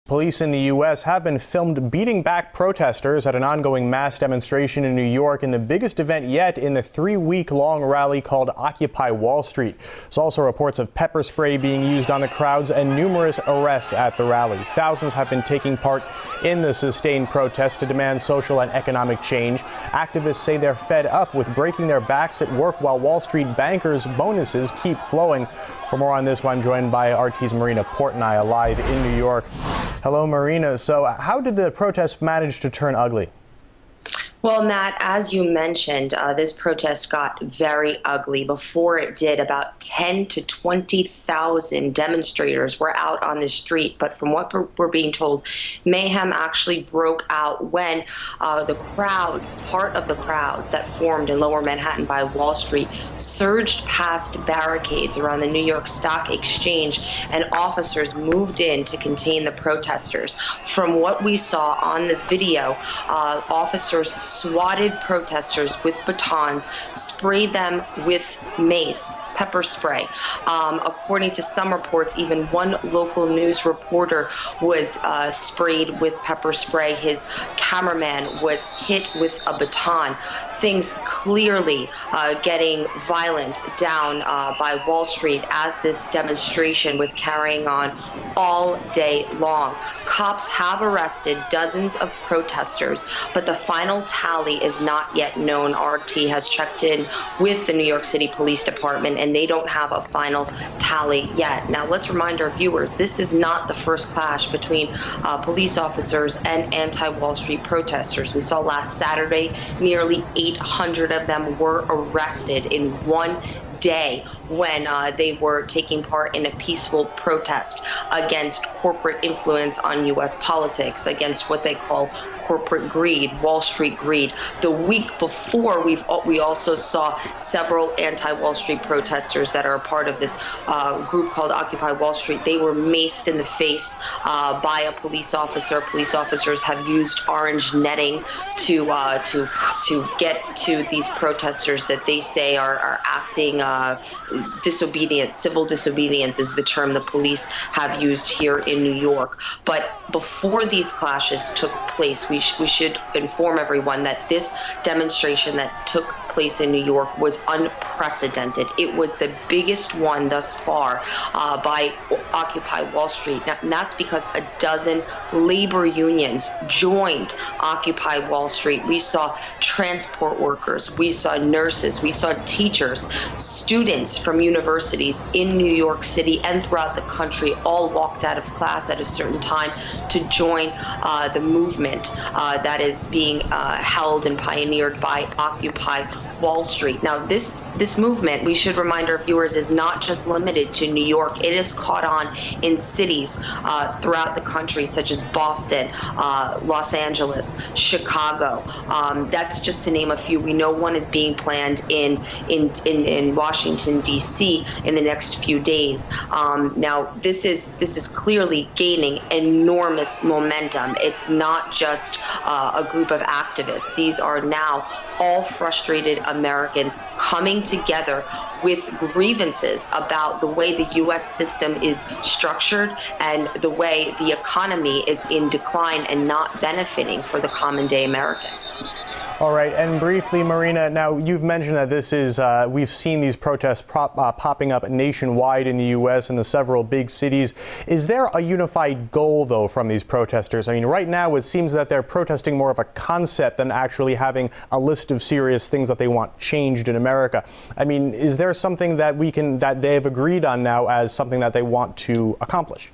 Police in the U.S. have been filmed beating back protesters at an ongoing mass demonstration in New York in the biggest event yet in the 3-week-long rally called Occupy Wall Street. There's also reports of pepper spray being used on the crowds and numerous arrests at the rally. Thousands have been taking part in the sustained protest to demand social and economic change. Activists say they're fed up with breaking their backs at work while Wall Street bankers' bonuses keep flowing. For more on this, I'm joined by RT's Marina Portnoy live in New York. Hello, Marina. So how did the protest manage to turn ugly? Well, Matt, as you mentioned, this protest got very ugly. Before it did, about 10 to 20,000 demonstrators were out on the street. But from what we're being told, mayhem actually broke out when the crowds, part of the crowds that formed in Lower Manhattan by Wall Street, surged past barricades around the New York Stock Exchange, and officers moved in to contain the protesters. From what we saw on the video, officers swatted protesters with batons, sprayed them with mace, pepper spray. According to some reports, even one local news reporter was sprayed with pepper spray. His cameraman was hit with a baton. Things clearly getting violent down by Wall Street as this demonstration was carrying on all day long. Cops have arrested dozens of protesters, but the final tally is not yet known. RT has checked in with the New York City Police Department, and they don't have a final tally yet. Now, let's remind our viewers, this is not the first clash between police officers and anti-Wall Street protesters. We saw last Saturday, nearly 800 of them were arrested in one day when they were taking part in a peaceful protest against corporate influence on U.S. politics, against what they call corporate greed, Wall Street greed. The week before, we also saw several anti-Wall Street protesters that are a part of this group called Occupy Wall Street. They were maced in the face by a police officer. Police officers have used orange netting to get to these protesters that they say are acting disobedient. Civil disobedience is the term the police have used here in New York. But before these clashes took place, we should inform everyone that this demonstration that took place in New York was unprecedented. It was the biggest one thus far by Occupy Wall Street. And that's because a dozen labor unions joined Occupy Wall Street. We saw transport workers, we saw nurses, we saw teachers, students from universities in New York City and throughout the country all walked out of class at a certain time to join the movement that is being held and pioneered by Occupy Wall Street. Now, this movement, we should remind our viewers, is not just limited to New York. It has caught on in cities throughout the country, such as Boston, Los Angeles, Chicago. That's just to name a few. We know one is being planned in Washington, D.C. in the next few days. Now, this is clearly gaining enormous momentum. It's not just a group of activists. These are now all frustrated Americans coming together with grievances about the way the U.S. system is structured and the way the economy is in decline and not benefiting for the common day American. All right, and briefly, Marina, now you've mentioned that this is, we've seen these protests popping up nationwide in the U.S. in the several big cities. Is there a unified goal, though, from these protesters? I mean, right now it seems that they're protesting more of a concept than actually having a list of serious things that they want changed in America. I mean, is there something that that they have agreed on now as something that they want to accomplish?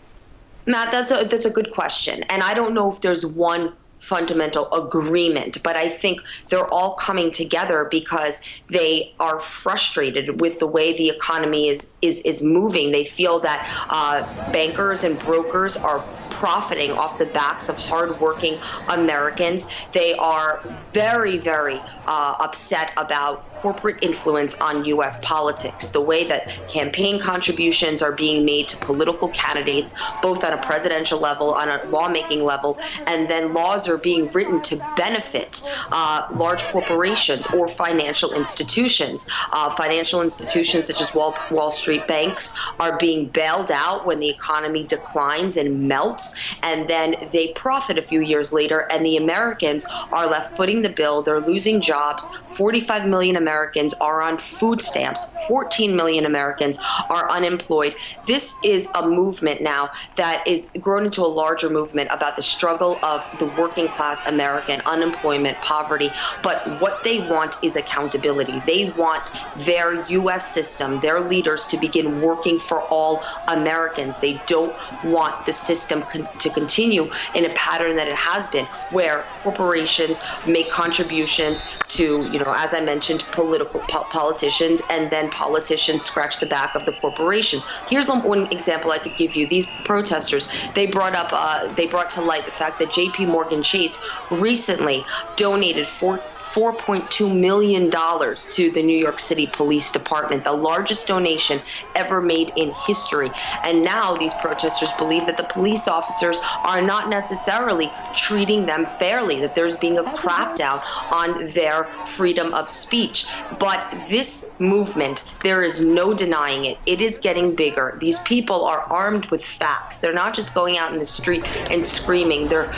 Matt, that's a good question, and I don't know if there's one fundamental agreement, but I think they're all coming together because they are frustrated with the way the economy is moving. They feel that bankers and brokers are profiting off the backs of hardworking Americans. They are very, very upset about corporate influence on U.S. politics, the way that campaign contributions are being made to political candidates, both on a presidential level, on a lawmaking level, and then laws are being written to benefit large corporations or financial institutions. Financial institutions such as Wall Street banks are being bailed out when the economy declines and melts, and then they profit a few years later, and the Americans are left footing the bill. They're losing jobs. 45 million Americans are on food stamps. 14 million Americans are unemployed. This is a movement now that is grown into a larger movement about the struggle of the working class American, unemployment, poverty. But what they want is accountability. They want their U.S. system, their leaders, to begin working for all Americans. They don't want the system to continue in a pattern that it has been, where corporations make contributions to, as I mentioned, politicians, and then politicians scratch the back of the corporations. Here's one example I could give you. These protesters, they brought to light the fact that J.P. Morgan Chase recently donated $4.2 million to the New York City Police Department, the largest donation ever made in history. And now these protesters believe that the police officers are not necessarily treating them fairly, that there's being a crackdown on their freedom of speech. But this movement, there is no denying it. It is getting bigger. These people are armed with facts. They're not just going out in the street and screaming. They're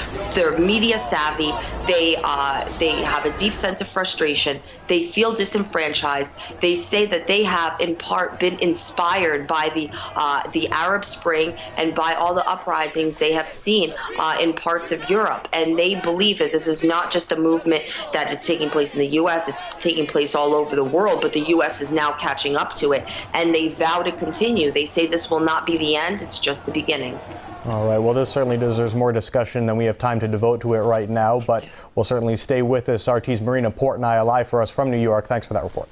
media savvy. They have a deep sense of frustration. They feel disenfranchised. They say that they have in part been inspired by the Arab Spring and by all the uprisings they have seen in parts of Europe. And they believe that this is not just a movement that is taking place in the U.S., it's taking place all over the world, but the U.S. is now catching up to it, and they vow to continue. They say this will not be the end, it's just the beginning. All right. Well, this certainly deserves more discussion than we have time to devote to it right now, but we'll certainly stay with us. RT's Marina Portnoy live for us from New York. Thanks for that report.